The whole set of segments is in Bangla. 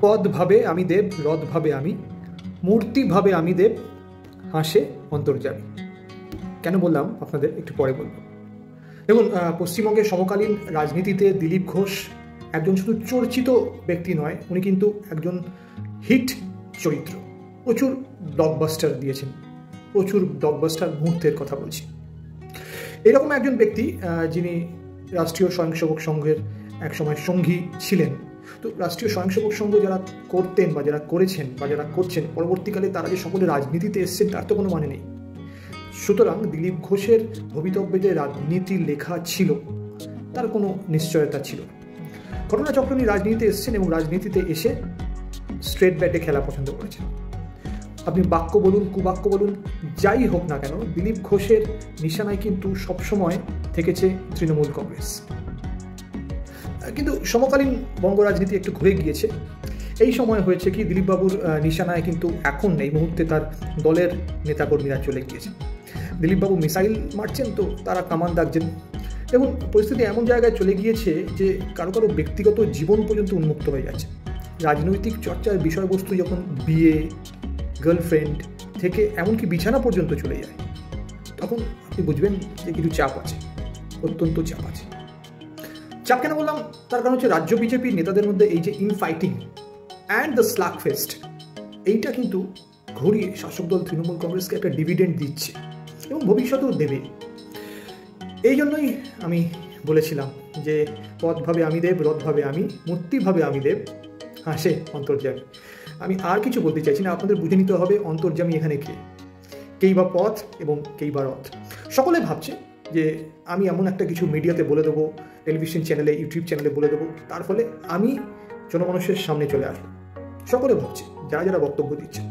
পদ ভাবে আমি দেব, রথ ভাবে আমি, মূর্তি ভাবে আমি দেব, হাসে অন্তর্যামী। কেন বললাম আপনাদের একটু পরে বলবো। দেখুন, পশ্চিমবঙ্গের সমকালীন রাজনীতিতে দিলীপ ঘোষ একজন শুধু চর্চিত ব্যক্তি নয়, উনি কিন্তু একজন হিট চরিত্র। প্রচুর ব্লকবাস্টার দিয়েছেন, প্রচুর ব্লকবাস্টার মুহূর্তের কথা বলছি। এরকম একজন ব্যক্তি যিনি রাষ্ট্রীয় স্বয়ংসেবক সংঘের একসময় সঙ্গী ছিলেন। তো রাষ্ট্রীয় স্বয়ংসেবক সংঘ যারা করতেন বা যারা করেছেন বা যারা করছেন, পরবর্তীকালে তারা যে সকলে রাজনীতিতে এসছেন তার তো কোনো মানে নেই। সুতরাং দিলীপ ঘোষের ভবিতব্যে যে রাজনীতি লেখা ছিল তার কোনো নিশ্চয়তা ছিল না। ঘটনাচক্র উনি রাজনীতিতে এসছেন এবং রাজনীতিতে এসে স্ট্রেট ব্যাটে খেলা পছন্দ করেছেন। আপনি বাক্য বলুন, কুবাক্য বলুন, যাই হোক না কেন, দিলীপ ঘোষের নিশানায় কিন্তু সবসময় থেকেছে তৃণমূল কংগ্রেস। কিন্তু সমকালীন বঙ্গ রাজনীতি একটু ঘুরে গিয়েছে। এই সময় হয়েছে কি, দিলীপবাবুর নিশানায় কিন্তু এখন এই মুহূর্তে তার দলের নেতাকর্মীরা চলে গিয়েছে। দিলীপবাবু মিসাইল মারছেন, তো তারা কামান দাগছেন। দেখুন, পরিস্থিতি এমন জায়গায় চলে গিয়েছে যে কারো কারো ব্যক্তিগত জীবন পর্যন্ত উন্মুক্ত হয়ে যাচ্ছে। রাজনৈতিক চর্চার বিষয়বস্তু যখন বিয়ে, গার্লফ্রেন্ড থেকে এমনকি বিছানা পর্যন্ত চলে যায়, তখন আপনি বুঝবেন যে কিছু চাপ আছে, অত্যন্ত চাপ আছে। চাপ কেন বললাম, তার কারণ হচ্ছে রাজ্য বিজেপির নেতাদের মধ্যে এই যে ইনফাইটিং অ্যান্ড দ্য স্লাগ ফেস্ট, এইটা কিন্তু ঘুরিয়ে শাসক দল তৃণমূল কংগ্রেসকে একটা ডিভিডেন্ড দিচ্ছে এবং ভবিষ্যতেও দেবে। এই জন্যই আমি বলেছিলাম যে পদ ভাবে আমি দেব, রথ ভাবে আমি, মূর্তি ভাবে আমি দেব, হাসে অন্তর্যামী। আমি আর কিছু বলতে চাইছি না, আপনাদের বুঝে নিতে হবে অন্তর্যামী এখানে কে, কেই বা পথ এবং কেই বা রথ। সকলে ভাবছে যে আমি এমন একটা কিছু মিডিয়াতে বলে দেবো, টেলিভিশন চ্যানেলে, ইউটিউব চ্যানেলে বলে দেবো, তার ফলে আমি জনমানুষের সামনে চলে আসবো। সকলে ভাবছে, যারা যারা বক্তব্য দিচ্ছে।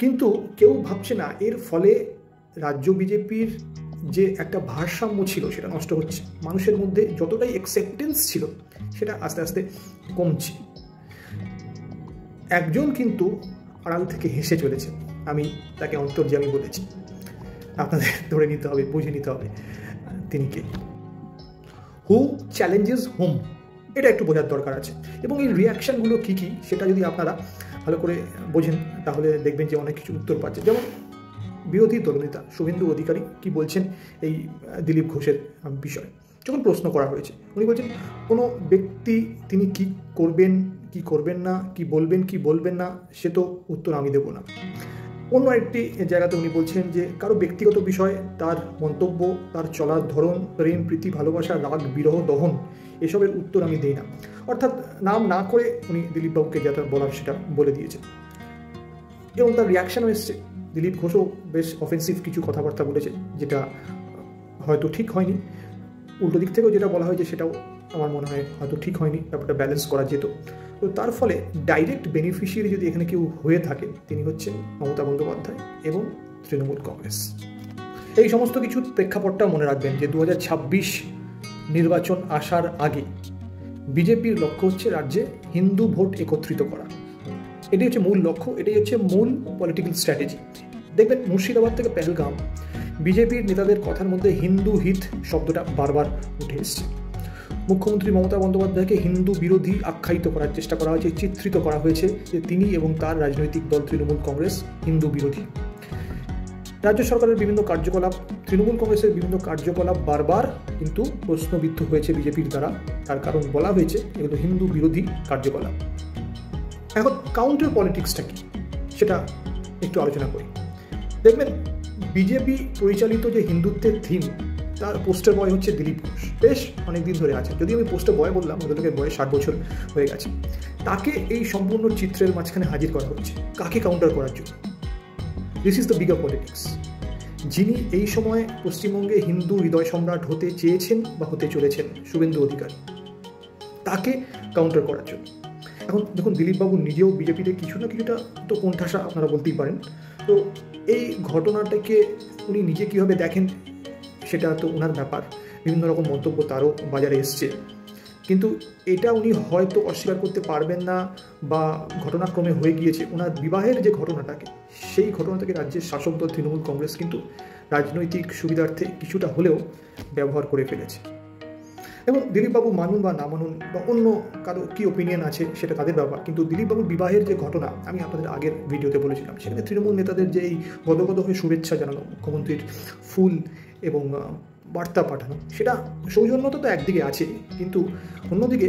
কিন্তু কেউ ভাবছে না এর ফলে রাজ্য বিজেপির যে একটা ভারসাম্য ছিল সেটা নষ্ট হচ্ছে। মানুষের মধ্যে যতটাই অ্যাকসেপ্টেন্স ছিল সেটা আস্তে আস্তে কমছে। একজন কিন্তু আড়াল থেকে হেসে চলেছে, আমি তাকে অন্তর্যামী বলেছি। আপনাদের ধরে নিতে হবে, বুঝে নিতে হবে তিনি কে। হু চ্যালেঞ্জেস হোম, এটা একটু বোঝার দরকার আছে। এবং এই রিয়াকশানগুলো কী কী সেটা যদি আপনারা ভালো করে বোঝেন তাহলে দেখবেন যে অনেক কিছু উত্তর পাচ্ছে। যেমন বিরোধী দলনেতা শুভেন্দু অধিকারী কি বলছেন এই দিলীপ ঘোষের বিষয়ে, যখন প্রশ্ন করা হয়েছে উনি বলছেন কোনো ব্যক্তি তিনি কি করবেন কি করবেন না, কি বলবেন কি বলবেন না, সে তো উত্তর আমি দেব না। অন্য একটি জায়গাতে উনি বলছেন যে কারো ব্যক্তিগত বিষয়, তার মন্তব্য, তার চলার ধরন, প্রেম, প্রীতি, ভালোবাসা, রাগ, বিরহ, দহন, এসবের উত্তর আমি দেই না। অর্থাৎ নাম না করে উনি দিলীপবাবুকে যেটা বলার সেটা বলে দিয়েছেন এবং তার রিয়াকশানও এসছে। দিলীপ ঘোষও বেশ অফেন্সিভ কিছু কথাবার্তা বলেছে, যেটা হয়তো ঠিক হয়নি। উল্টো দিক থেকেও যেটা বলা হয়েছে সেটাও আমার মনে হয় হয়তো ঠিক হয়নি, ব্যাপারটা ব্যালেন্স করা যেত। তো তার ফলে ডাইরেক্ট বেনিফিশিয়ারি যদি এখানে কেউ হয়ে থাকে তিনি হচ্ছেন মমতা বন্দ্যোপাধ্যায় এবং তৃণমূল কংগ্রেস। এই সমস্ত কিছুর প্রেক্ষাপটটাও মনে রাখবেন যে 2026 নির্বাচন আসার আগে বিজেপির লক্ষ্য হচ্ছে রাজ্যে হিন্দু ভোট একত্রিত করা। এটাই হচ্ছে মূল লক্ষ্য, এটাই হচ্ছে মূল পলিটিক্যাল স্ট্র্যাটেজি। দেখবেন মুর্শিদাবাদ থেকে পেহেলগাম বিজেপির নেতাদের কথার মধ্যে হিন্দু হিত শব্দটা বারবার উঠে এসছে। মুখ্যমন্ত্রী মমতা বন্দ্যোপাধ্যায়কে হিন্দু বিরোধী আখ্যায়িত করার চেষ্টা করা হয়েছে, চিত্রিত করা হয়েছে যে তিনি এবং তার রাজনৈতিক দল তৃণমূল কংগ্রেস হিন্দু বিরোধী। রাজ্য সরকারের বিভিন্ন কার্যকলাপ, তৃণমূল কংগ্রেসের বিভিন্ন কার্যকলাপ বারবার কিন্তু প্রশ্নবিদ্ধ হয়েছে বিজেপির দ্বারা। তার কারণ বলা হয়েছে এগুলো হিন্দু বিরোধী কার্যকলাপ। এখন কাউন্টার পলিটিক্সটা কি সেটা একটু আলোচনা করি। দেখবেন বিজেপি পরিচালিত যে হিন্দুত্বের থিম, তার পোস্টার বয় হচ্ছে দিলীপ ঘোষ। বেশ অনেকদিন ধরে আছে, যদি আমি পোস্টার বয় বললাম, ভদ্রলোকের বয়স 60 বছর হয়ে গেছে। তাকে এই সম্পূর্ণ চিত্রের মাঝখানে হাজির করা হচ্ছে কাকে কাউন্টার করার জন্য। This is the bigger politics. যিনি এই সময় পশ্চিমবঙ্গে হিন্দু হৃদয় সম্রাট হতে চেয়েছেন বা হতে চলেছেন, শুভেন্দু অধিকারী, তাকে কাউন্টার করার জন্য। এখন দেখুন, দিলীপবাবু নিজেও বিজেপিতে কিছু না কিছুটা তো কোণঠাসা আপনারা বলতেই পারেন। তো এই ঘটনাটাকে উনি নিজে কীভাবে দেখেন সেটা তো ওনার ব্যাপার। বিভিন্ন রকম মন্তব্য তারও বাজারে এসছে, কিন্তু এটা উনি হয়তো অস্বীকার করতে পারবেন না বা ঘটনাক্রমে হয়ে গিয়েছে। ওনার বিবাহের যে ঘটনাটাকে, সেই ঘটনাটাকে রাজ্যের শাসক দল তৃণমূল কংগ্রেস কিন্তু রাজনৈতিক সুবিধার্থে কিছুটা হলেও ব্যবহার করে ফেলেছে। এবং দিলীপবাবু মানুন বা না মানুন বা অন্য কারো কী ওপিনিয়ন আছে সেটা তাদের ব্যাপার, কিন্তু দিলীপবাবুর বিবাহের যে ঘটনা আমি আপনাদের আগের ভিডিওতে বলেছিলাম, সেখানে তৃণমূল নেতাদের যে এই গদগদ হয়ে শুভেচ্ছা জানানো, মুখ্যমন্ত্রীর ফুল এবং বার্তা পাঠানো, সেটা সৌজন্যতা তো একদিকে আছে, কিন্তু অন্যদিকে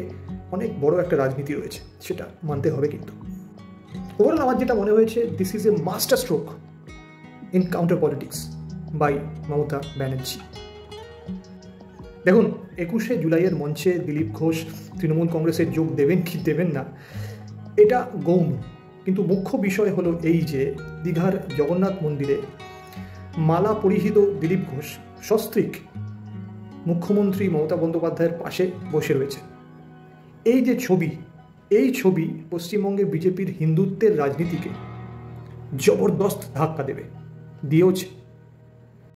অনেক বড় একটা রাজনীতি রয়েছে, সেটা মানতে হবে। কিন্তু ওভারঅল আমার যেটা মনে হয়েছে, this is a master stroke in counter politics by Mamata Banerjee. দেখুন, 21শে জুলাইয়ের মঞ্চে দিলীপ ঘোষ তৃণমূল কংগ্রেসে যোগ দেবেন কি দেবেন না এটা গৌণ, কিন্তু মুখ্য বিষয় হলো এই যে দীঘার জগন্নাথ মন্দিরে মালা পরিহিত দিলীপ ঘোষ সস্ত্রীক মুখ্যমন্ত্রী মমতা বন্দ্যোপাধ্যায়ের পাশে বসে রয়েছে। এই যে ছবি, এই ছবি পশ্চিমবঙ্গে বিজেপির হিন্দুত্বের রাজনীতিকে জবরদস্ত ধাক্কা দেবে, দিয়েওছে।